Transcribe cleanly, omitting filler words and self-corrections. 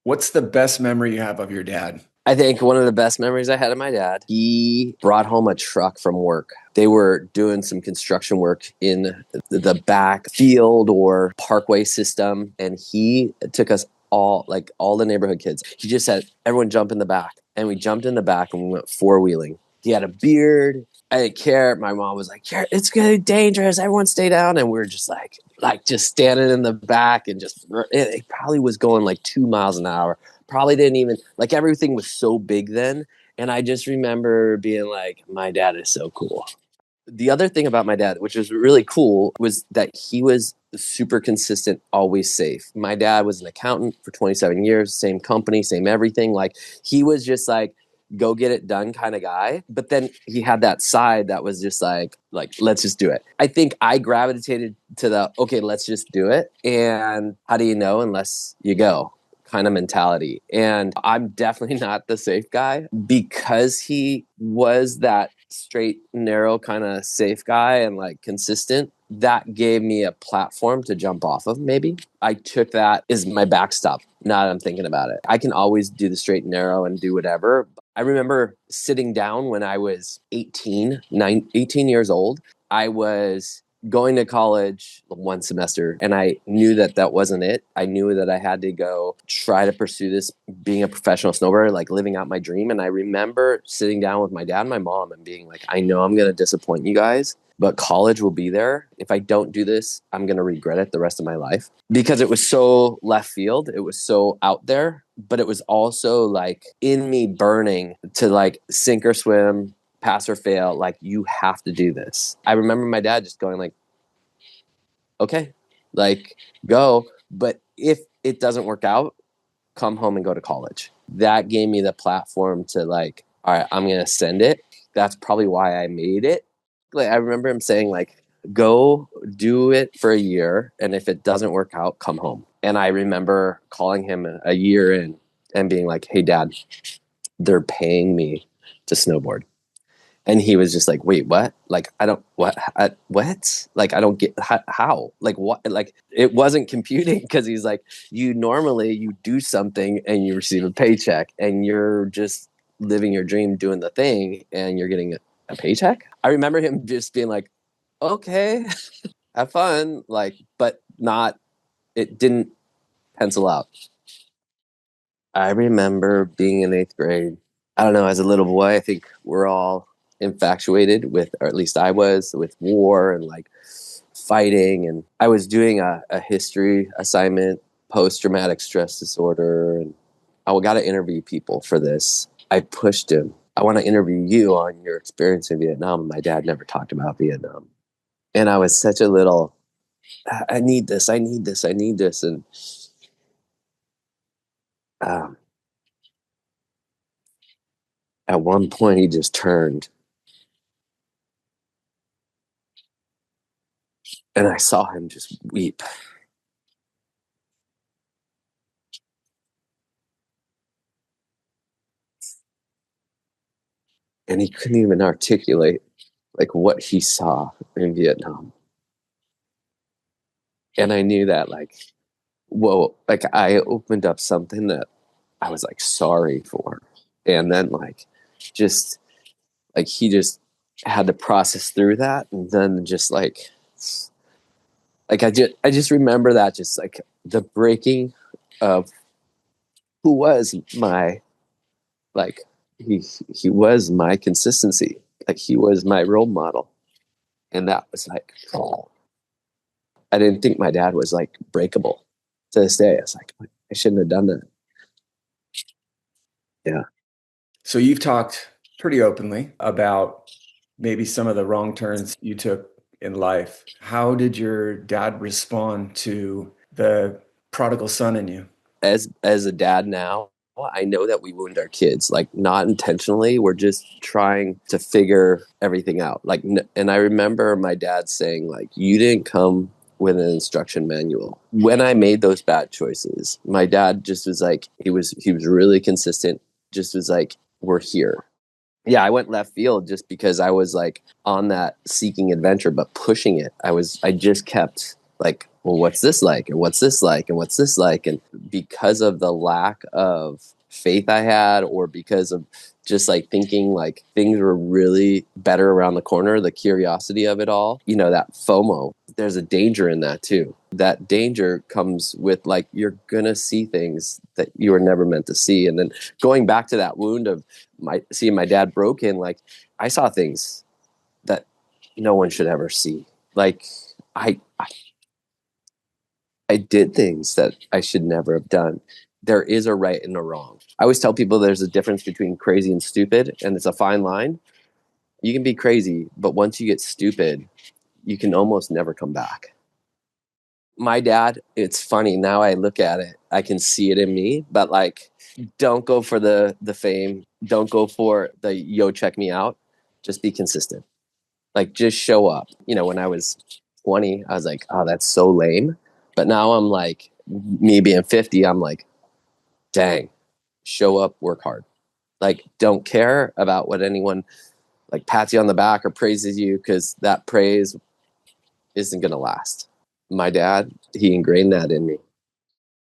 What's the best memory you have of your dad? I think one of the best memories I had of my dad, he brought home a truck from work. They were doing some construction work in the back field or parkway system. And he took us all, like all the neighborhood kids. He just said, everyone jump in the back. And we jumped in the back and we went four-wheeling. He had a beard. I didn't care. My mom was like, "Yeah, it's gonna be dangerous. Everyone stay down." And we were just like just standing in the back and just, it probably was going like 2 miles an hour. Probably didn't even, like everything was so big then. And I just remember being like, my dad is so cool. The other thing about my dad, which was really cool, was that he was super consistent, always safe. My dad was an accountant for 27 years, same company, same everything. Like he was just like, go get it done kind of guy. But then he had that side that was just like let's just do it. I think I gravitated to the okay, let's just do it. And how do you know unless you go? Kind of mentality. And I'm definitely not the safe guy because he was that straight, narrow, kind of safe guy and like consistent. That gave me a platform to jump off of, maybe. I took that as my backstop. Now that I'm thinking about it, I can always do the straight and narrow and do whatever. I remember sitting down when I was 18 years old. I was going to college one semester and I knew that that wasn't it. I knew that I had to go try to pursue this, being a professional snowboarder, like living out my dream. And I remember sitting down with my dad and my mom and being like, I know I'm going to disappoint you guys, but college will be there. If I don't do this, I'm going to regret it the rest of my life, because it was so left field. It was so out there, but it was also like in me burning to like sink or swim, pass or fail, like you have to do this. I remember my dad just going like, okay, like go. But if it doesn't work out, come home and go to college. That gave me the platform to like, all right, I'm going to send it. That's probably why I made it. Like, I remember him saying like, go do it for a year. And if it doesn't work out, come home. And I remember calling him a year in and being like, hey dad, they're paying me to snowboard. And he was just like, wait, what? Like, I don't, what? Like, I don't get how, like, what? Like, it wasn't computing because he's like, you normally you do something and you receive a paycheck and you're just living your dream doing the thing and you're getting a paycheck. I remember him just being like, okay, have fun. Like, but not, it didn't pencil out. I remember being in eighth grade. I don't know, as a little boy, I think we're all infatuated with, or at least I was, with war and like fighting. And I was doing a history assignment, post traumatic stress disorder. And I got to interview people for this. I pushed him. I want to interview you on your experience in Vietnam. My dad never talked about Vietnam. And I was such a little, I need this, I need this, I need this. And um, at one point, he just turned and I saw him just weep. And he couldn't even articulate like what he saw in Vietnam. And I knew that like, whoa, like I opened up something that I was like sorry for. And then like just like he just had to process through that. And then just like I just remember that, just like the breaking of who was my, like he was my consistency. Like he was my role model. And that was like, oh, I didn't think my dad was like breakable. To this day, I was like, I shouldn't have done that. Yeah. So you've talked pretty openly about maybe some of the wrong turns you took in life. How did your dad respond to the prodigal son in you? As a dad now, I know that we wound our kids, like not intentionally. We're just trying to figure everything out. Like, and I remember my dad saying, like, you didn't come with an instruction manual. When I made those bad choices, my dad just was like, he was really consistent. Just was like, we're here. Yeah, I went left field just because I was like on that seeking adventure, but pushing it. I just kept like, well, what's this like? And what's this like? And what's this like? And because of the lack of faith I had, or because of just like thinking like things were really better around the corner, the curiosity of it all, you know, that FOMO, there's a danger in that too. That danger comes with like, you're going to see things that you were never meant to see. And then going back to that wound of seeing my dad broken, like I saw things that no one should ever see. Like I did things that I should never have done. There is a right and a wrong. I always tell people there's a difference between crazy and stupid, and it's a fine line. You can be crazy, but once you get stupid, you can almost never come back. My dad, it's funny now I look at it, I can see it in me, but like, don't go for the fame, don't go for the yo check me out. Just be consistent. Like just show up. You know, when I was 20, I was like, oh, that's so lame. But now I'm like, me being 50, I'm like, dang, show up, work hard. Like, don't care about what anyone like pats you on the back or praises you, because that praise isn't going to last. My dad, he ingrained that in me.